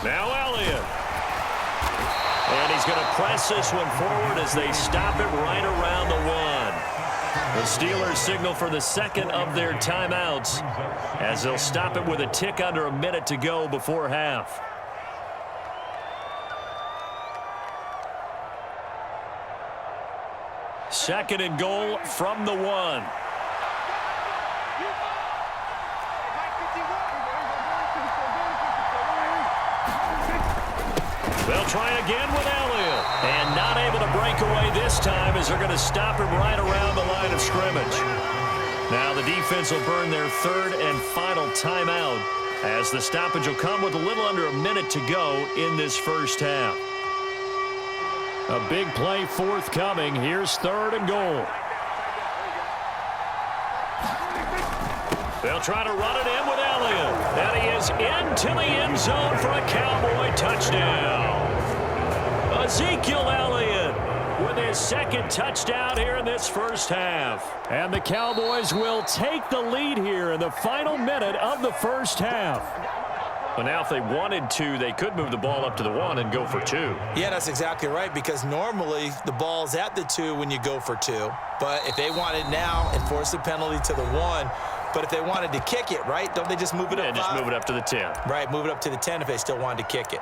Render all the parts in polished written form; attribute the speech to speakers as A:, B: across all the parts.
A: Now Elliott. And he's going to press this one forward as they stop it right around the 1. The Steelers signal for the second of their timeouts as they'll stop it with a tick under a minute to go before half. Second and goal from the 1. They'll try again with Elliott. And not able to break away this time as they're going to stop him right around the line of scrimmage. Now the defense will burn their third and final timeout as the stoppage will come with a little under a minute to go in this first half. A big play forthcoming. Here's third and goal. They'll try to run it in with Elliott. And he is into the end zone for a Cowboy touchdown. Ezekiel Elliott with his second touchdown here in this first half. And the Cowboys will take the lead here in the final minute of the first half. But now if they wanted to, they could move the ball up to the 1 and go for 2.
B: Yeah, that's exactly right, because normally the ball's at the 2 when you go for 2. But if they wanted now, enforce the penalty to the 1. But if they wanted to kick it, right, don't they just move it up?
A: Yeah, just move it up to the 10.
B: Right, move it up to the 10 if they still wanted to kick it.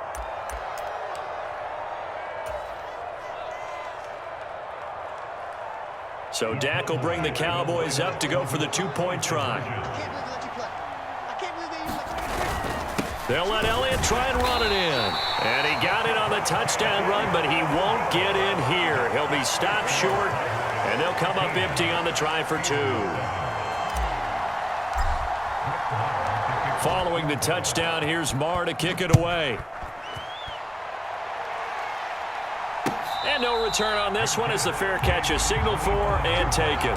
A: So Dak will bring the Cowboys up to go for the 2-point try. They'll let Elliott try and run it in. And he got it on the touchdown run, but he won't get in here. He'll be stopped short, and they'll come up empty on the try for 2. Following the touchdown, here's Marr to kick it away. And no return on this one as the fair catch is signaled for and taken.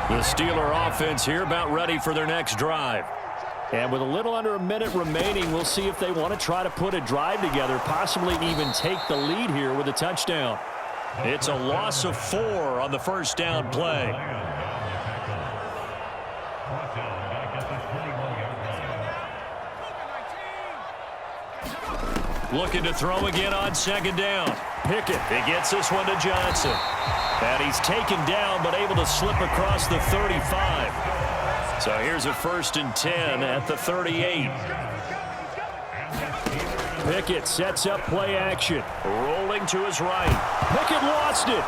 A: The Steeler offense here about ready for their next drive. And with a little under a minute remaining, we'll see if they want to try to put a drive together, possibly even take the lead here with a touchdown. It's a loss of 4 on the first down play. Looking to throw again on second down. Pickett, he gets this one to Johnson. And he's taken down but able to slip across the 35. So here's a 1st and 10 at the 38. Pickett sets up play action. Rolling to his right. Pickett lost it.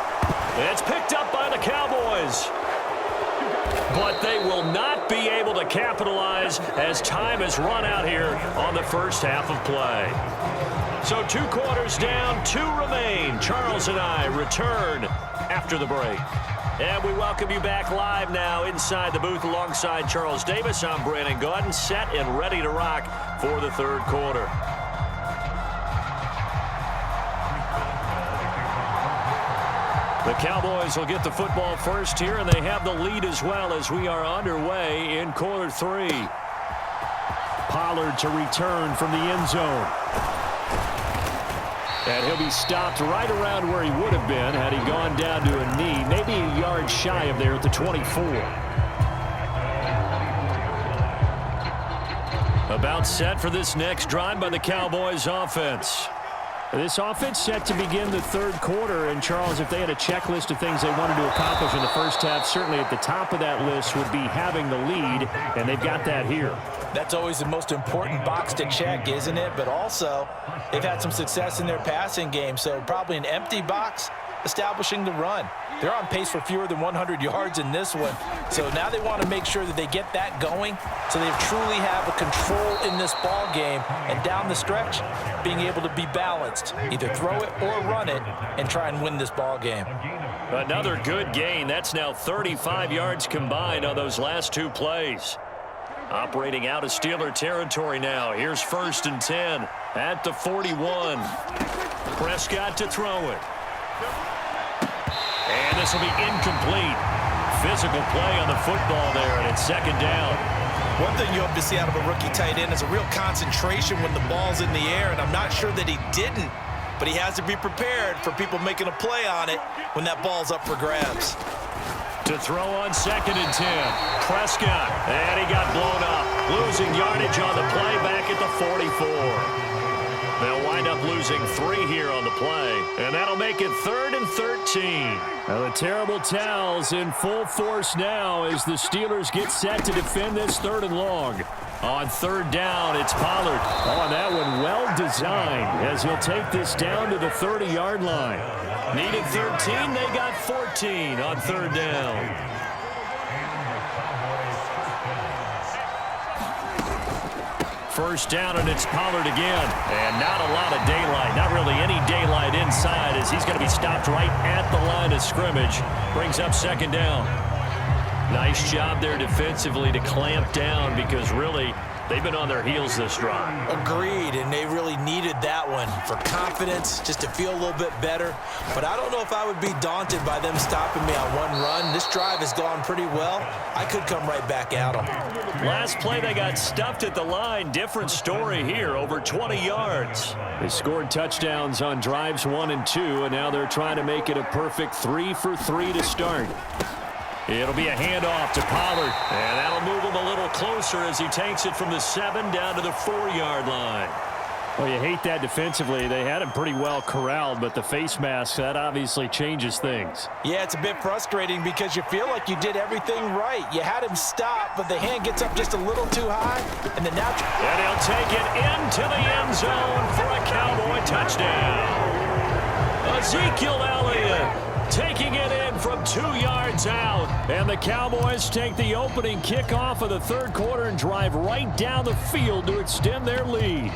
A: It's picked up by the Cowboys. But they will not be able to capitalize as time has run out here on the first half of play. So 2 quarters down, 2 remain. Charles and I return after the break. And we welcome you back live now inside the booth alongside Charles Davis. I'm Brandon Gaudin, set and ready to rock for the third quarter. The Cowboys will get the football first here, and they have the lead as well as we are underway in quarter 3. Pollard to return from the end zone. And he'll be stopped right around where he would have been had he gone down to a knee, maybe a yard shy of there at the 24. About set for this next drive by the Cowboys offense. This offense set to begin the third quarter, and Charles, if they had a checklist of things they wanted to accomplish in the first half, certainly at the top of that list would be having the lead, and they've got that here.
B: That's always the most important box to check, isn't it? But also, they've had some success in their passing game, so probably an empty box establishing the run. They're on pace for fewer than 100 yards in this one, so now they want to make sure that they get that going so they truly have a control in this ball game, and down the stretch, being able to be balanced, either throw it or run it, and try and win this ball game.
A: Another good gain. That's now 35 yards combined on those last 2 plays. Operating out of Steeler territory now. Here's 1st and 10 at the 41. Prescott to throw it. And this will be incomplete. Physical play on the football there, and it's 2nd down.
B: One thing you hope to see out of a rookie tight end is a real concentration when the ball's in the air, and I'm not sure that he didn't, but he has to be prepared for people making a play on it when that ball's up for grabs.
A: To throw on 2nd and 10. Prescott. And he got blown up. Losing yardage on the play back at the 44. They'll wind up losing 3 here on the play. And that'll make it 3rd and 13. Now the terrible towels in full force now as the Steelers get set to defend this 3rd and long. On 3rd down, it's Pollard. Oh, and that one well designed as he'll take this down to the 30-yard line. Needed 13, they got 14 on 3rd down. First down, and it's Pollard again. And not a lot of daylight. Not really any daylight inside as he's going to be stopped right at the line of scrimmage. Brings up 2nd down. Nice job there defensively to clamp down because really they've been on their heels this drive.
B: Agreed, and they really needed that one for confidence, just to feel a little bit better. But I don't know if I would be daunted by them stopping me on one run. This drive has gone pretty well. I could come right back at them.
A: Last play, they got stuffed at the line. Different story here, over 20 yards. They scored touchdowns on drives 1 and 2, and now they're trying to make it a perfect 3 for 3 to start. It'll be a handoff to Pollard, and that'll move him a little closer as he takes it from the 7 down to the 4-yard line. Well, you hate that defensively. They had him pretty well corralled, but the face mask, that obviously changes things.
B: Yeah, it's a bit frustrating because you feel like you did everything right. You had him stop, but the hand gets up just a little too high, and then now...
A: And he'll take it into the end zone for a Cowboy touchdown. Ezekiel Elliott taking it in from 2 yards out. And the Cowboys take the opening kickoff of the 3rd quarter and drive right down the field to extend their lead.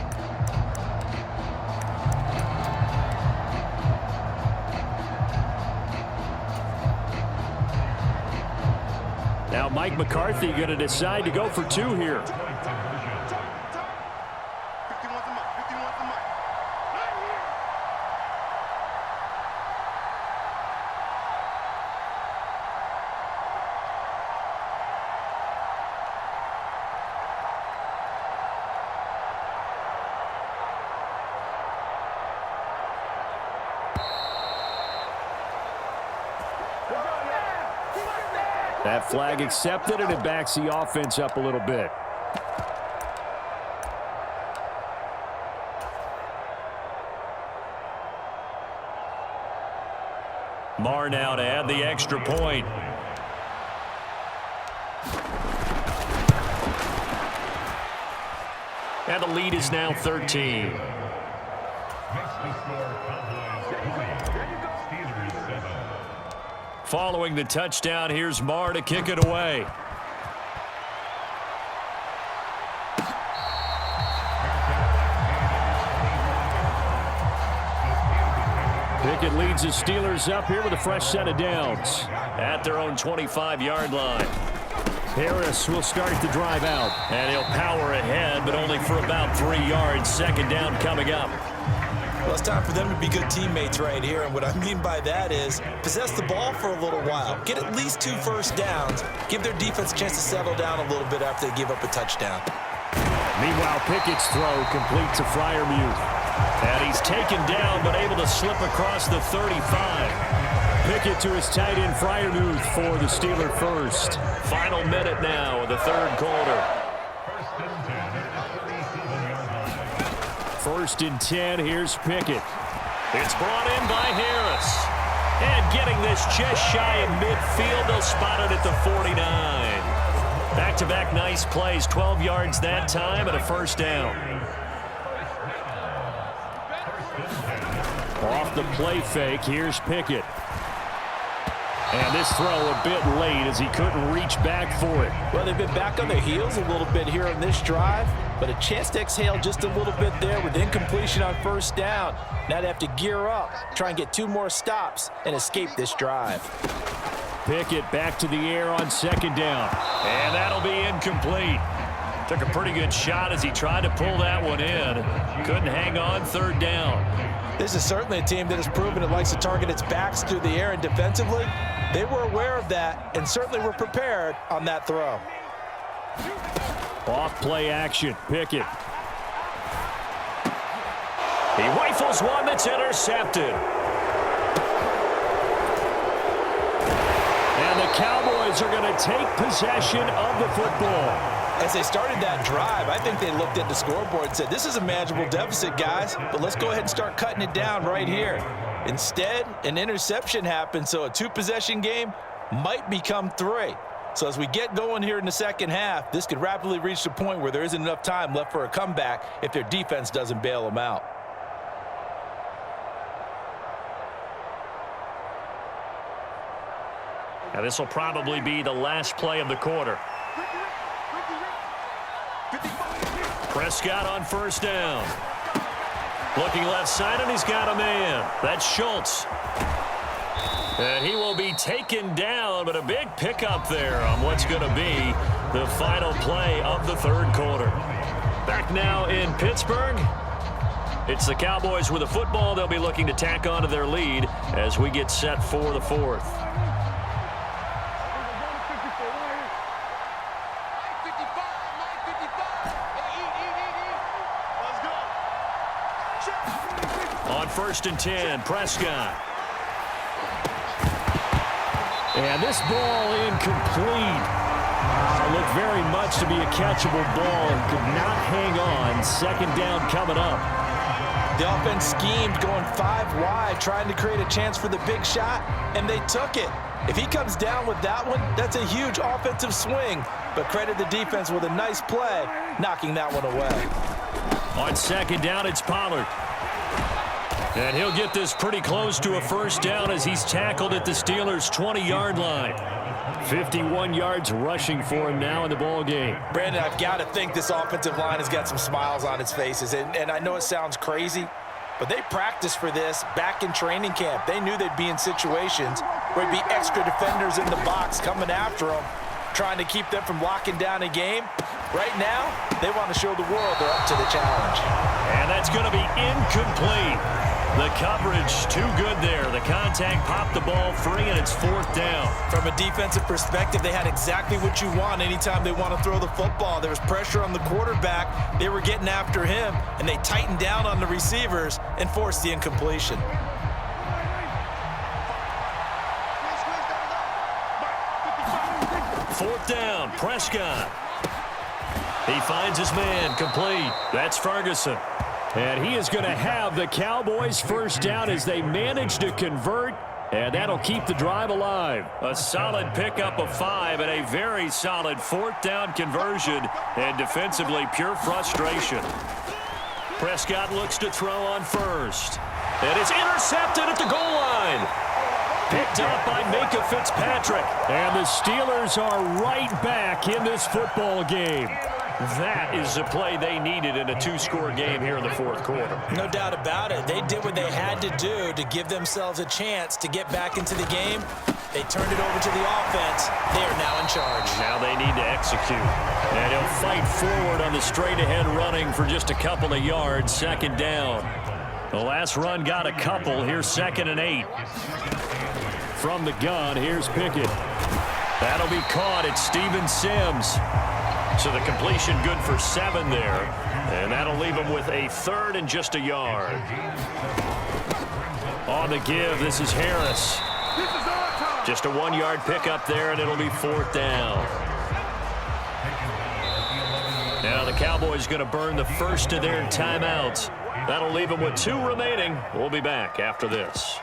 A: Now Mike McCarthy going to decide to go for 2 here. That flag accepted, and it backs the offense up a little bit. Marr now to add the extra point. And the lead is now 13. Following the touchdown, here's Marr to kick it away. Pickett leads the Steelers up here with a fresh set of downs at their own 25-yard line. Harris will start the drive out, and he'll power ahead, but only for about 3 yards. 2nd down coming up.
B: Well, it's time for them to be good teammates right here, and what I mean by that is possess the ball for a little while. Get at least 2 first downs. Give their defense a chance to settle down a little bit after they give up a touchdown.
A: Meanwhile, Pickett's throw complete to Freiermuth. And he's taken down, but able to slip across the 35. Pickett to his tight end, Freiermuth, for the Steeler first. Final minute now of the 3rd quarter. 1st and 10, here's Pickett. It's brought in by Harris. And getting this just shy of midfield, they'll spot it at the 49. Back-to-back nice plays, 12 yards that time and a 1st down. Off the play fake, here's Pickett. And this throw a bit late as he couldn't reach back for it.
B: Well, they've been back on their heels a little bit here in this drive, but a chance to exhale just a little bit there with incompletion on 1st down. Now they have to gear up, try and get 2 more stops, and escape this drive.
A: Pickett back to the air on 2nd down. And that'll be incomplete. Took a pretty good shot as he tried to pull that one in. Couldn't hang on 3rd down.
B: This is certainly a team that has proven it likes to target its backs through the air, and defensively, they were aware of that and certainly were prepared on that throw.
A: Off play action, Pickett. He rifles one that's intercepted. And the Cowboys are going to take possession of the football.
B: As they started that drive, I think they looked at the scoreboard and said, this is a manageable deficit, guys, but let's go ahead and start cutting it down right here. Instead, an interception happened, so a two-possession game might become 3. So as we get going here in the second half, this could rapidly reach the point where there isn't enough time left for a comeback if their defense doesn't bail them out.
A: Now this will probably be the last play of the quarter. Prescott on first down. Looking left side, and he's got a man. That's Schultz. And he will be taken down, but a big pickup there on what's going to be the final play of the third quarter. Back now in Pittsburgh. It's the Cowboys with the football. They'll be looking to tack onto their lead as we get set for the fourth. On 1st and 10, Prescott. And this ball incomplete. Looked very much to be a catchable ball and could not hang on. Second down coming up.
B: The offense schemed going 5 wide, trying to create a chance for the big shot, and they took it. If he comes down with that one, that's a huge offensive swing. But credit the defense with a nice play, knocking that one away.
A: On second down, it's Pollard. And he'll get this pretty close to a first down as he's tackled at the Steelers' 20-yard line. 51 yards rushing for him now in the ball game.
B: Brandon, I've got to think this offensive line has got some smiles on its faces. And I know it sounds crazy, but they practiced for this back in training camp. They knew they'd be in situations where there'd be extra defenders in the box coming after them, trying to keep them from locking down a game. Right now, they want to show the world they're up to the challenge.
A: And that's going to be incomplete. The coverage too good there. The contact popped the ball free, and it's 4th down.
B: From a defensive perspective, they had exactly what you want anytime they want to throw the football. There was pressure on the quarterback. They were getting after him, and they tightened down on the receivers and forced the incompletion.
A: Fourth down, Prescott. He finds his man, complete. That's Ferguson. And he is going to have the Cowboys first down as they manage to convert, and that'll keep the drive alive. A solid pickup of 5 and a very solid 4th down conversion, and defensively pure frustration. Prescott looks to throw on first. And it's intercepted at the goal line. Picked up by Micah Fitzpatrick. And the Steelers are right back in this football game. That is the play they needed in a 2-score game here in the 4th quarter.
B: No doubt about it. They did what they had to do to give themselves a chance to get back into the game. They turned it over to the offense. They are now in charge.
A: Now they need to execute. And he'll fight forward on the straight-ahead running for just a couple of yards. 2nd down. The last run got a couple. Here's 2nd and 8. From the gun, here's Pickett. That'll be caught at Steven Sims. So the completion good for 7 there. And that'll leave him with a 3rd and just a yard. On the give, this is Harris. Just a 1-yard pickup there, and it'll be 4th down. Now the Cowboys going to burn the first of their timeouts. That'll leave them with 2 remaining. We'll be back after this.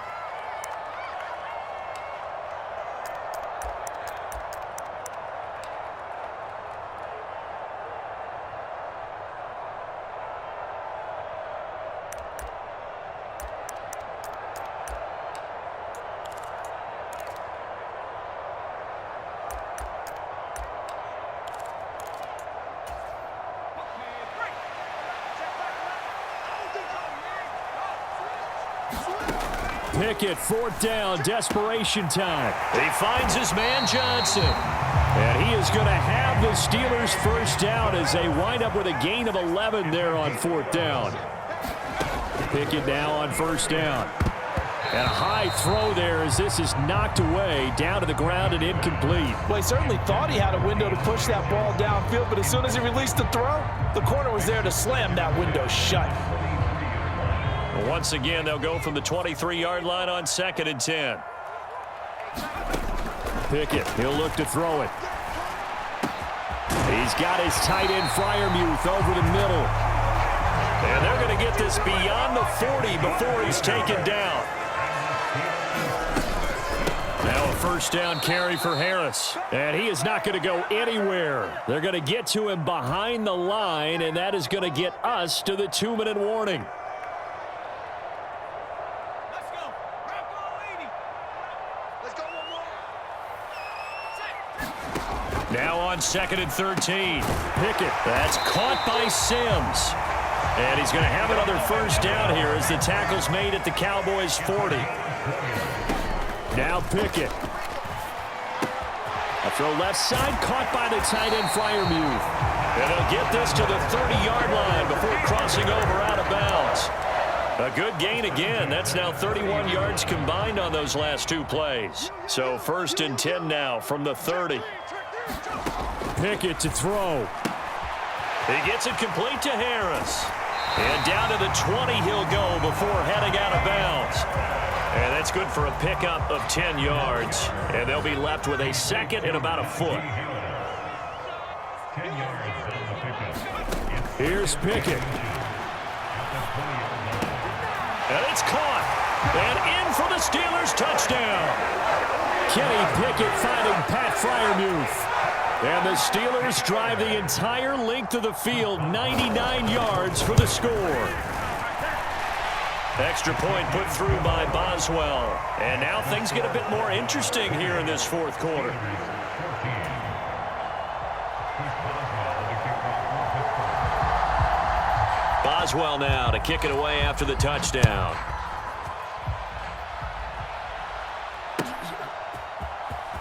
A: Pickett, 4th down, desperation time. He finds his man Johnson. And he is going to have the Steelers first down as they wind up with a gain of 11 there on 4th down. Pickett now on 1st down. And a high throw there as this is knocked away, down to the ground and incomplete.
B: Well, he certainly thought he had a window to push that ball downfield, but as soon as he released the throw, the corner was there to slam that window shut.
A: Once again, they'll go from the 23-yard line on 2nd and 10. Pickett, he'll look to throw it. He's got his tight end Freiermuth over the middle. And they're going to get this beyond the 40 before he's taken down. Now a first down carry for Harris. And he is not going to go anywhere. They're going to get to him behind the line, and that is going to get us to the 2-minute warning. Now on 2nd and 13. Pickett. That's caught by Sims. And he's going to have another first down here as the tackle's made at the Cowboys' 40. Now Pickett. A throw left side, caught by the tight end Freiermuth. And he'll get this to the 30-yard line before crossing over out of bounds. A good gain again. That's now 31 yards combined on those last two plays. So 1st and 10 now from the 30. Pickett to throw. He gets it complete to Harris. And down to the 20 he'll go before heading out of bounds. And that's good for a pickup of 10 yards. And they'll be left with a 2nd and about a foot. Here's Pickett. And it's caught. And in for the Steelers touchdown. Kenny Pickett finding Pat Freiermuth. And the Steelers drive the entire length of the field, 99 yards for the score. Extra point put through by Boswell. And now things get a bit more interesting here in this 4th quarter. Boswell now to kick it away after the touchdown.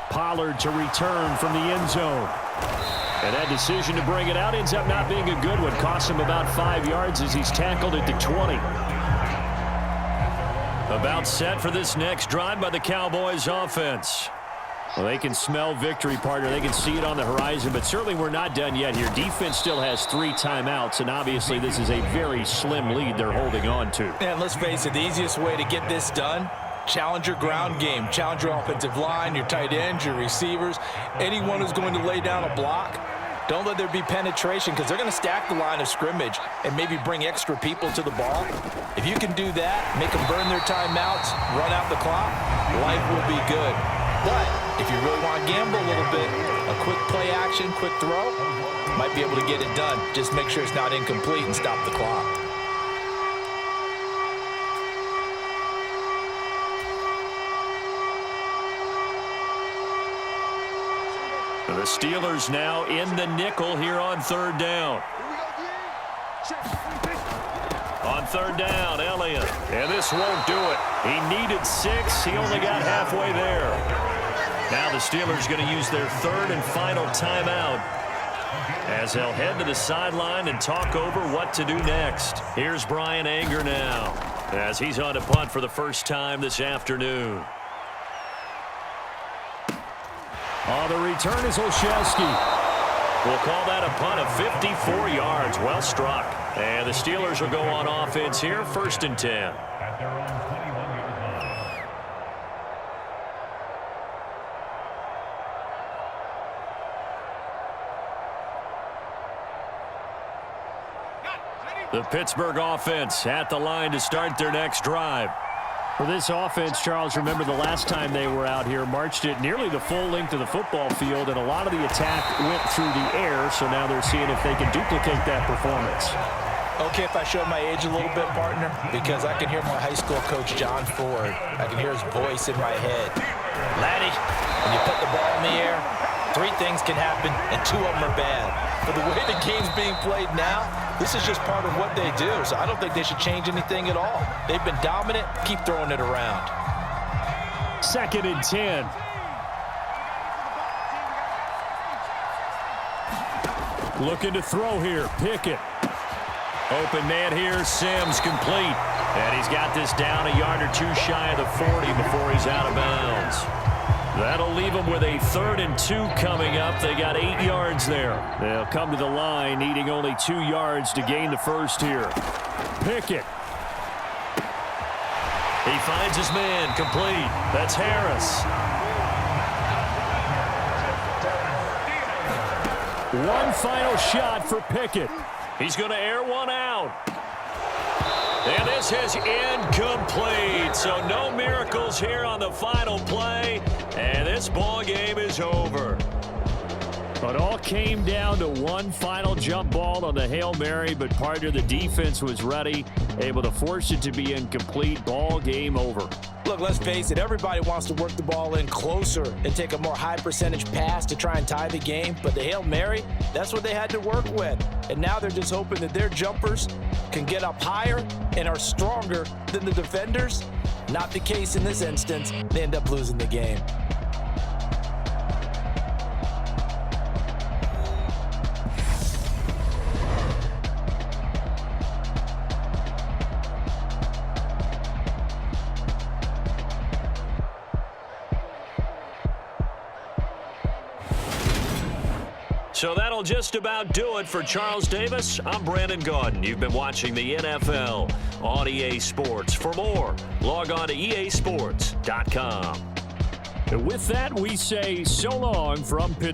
A: Pollard to return from the end zone. And that decision to bring it out ends up not being a good one. Costs him about 5 yards as he's tackled at the 20. About set for this next drive by the Cowboys offense. Well, they can smell victory, partner. They can see it on the horizon, but certainly we're not done yet here. Defense still has 3 timeouts, and obviously this is a very slim lead they're holding on to.
B: And let's face it, the easiest way to get this done, challenge your ground game. Challenge your offensive line, your tight ends, your receivers, anyone who's going to lay down a block. Don't let there be penetration because they're going to stack the line of scrimmage and maybe bring extra people to the ball. If you can do that, make them burn their timeouts, run out the clock, life will be good. But if you really want to gamble a little bit, a quick play action, quick throw, might be able to get it done. Just make sure it's not incomplete and stop the clock.
A: The Steelers now in the nickel here on 3rd down. On 3rd down, Elliott. And this won't do it. He needed 6. He only got halfway there. Now the Steelers going to use their 3rd and final timeout as they'll head to the sideline and talk over what to do next. Here's Brian Anger now as he's on to punt for the first time this afternoon. On the return is Olszewski. We'll call that a punt of 54 yards. Well struck. And the Steelers will go on offense here, 1st and 10. The Pittsburgh offense at the line to start their next drive. For this offense, Charles, remember the last time they were out here, marched it nearly the full length of the football field, and a lot of the attack went through the air, so now they're seeing if they can duplicate that performance.
B: Okay, if I show my age a little bit, partner, because I can hear my high school coach, John Ford. I can hear his voice in my head. Laddie, when you put the ball in the air, 3 things can happen, and 2 of them are bad. For the way the game's being played now, this is just part of what they do, so I don't think they should change anything at all. They've been dominant. Keep throwing it around.
A: 2nd and 10. Looking to throw here. Pickett. Open man here. Sims complete. And he's got this down a yard or 2 shy of the 40 before he's out of bounds. That'll leave them with a 3rd and 2 coming up. They got 8 yards there. They'll come to the line needing only 2 yards to gain the first here. Pickett. He finds his man complete. That's Harris. One final shot for Pickett. He's going to air one out. And this is incomplete. So no miracles here on the final play. And this ball game is over. It all came down to one final jump ball on the Hail Mary, but part of the defense was ready, able to force it to be incomplete. Ball game over.
B: Look, let's face it, everybody wants to work the ball in closer and take a more high percentage pass to try and tie the game, but the Hail Mary, that's what they had to work with. And now they're just hoping that their jumpers can get up higher and are stronger than the defenders. Not the case in this instance. They end up losing the game.
A: So that'll just about do it for Charles Davis. I'm Brandon Gaudin. You've been watching the NFL on EA Sports. For more, log on to easports.com. And with that, we say so long from Pittsburgh.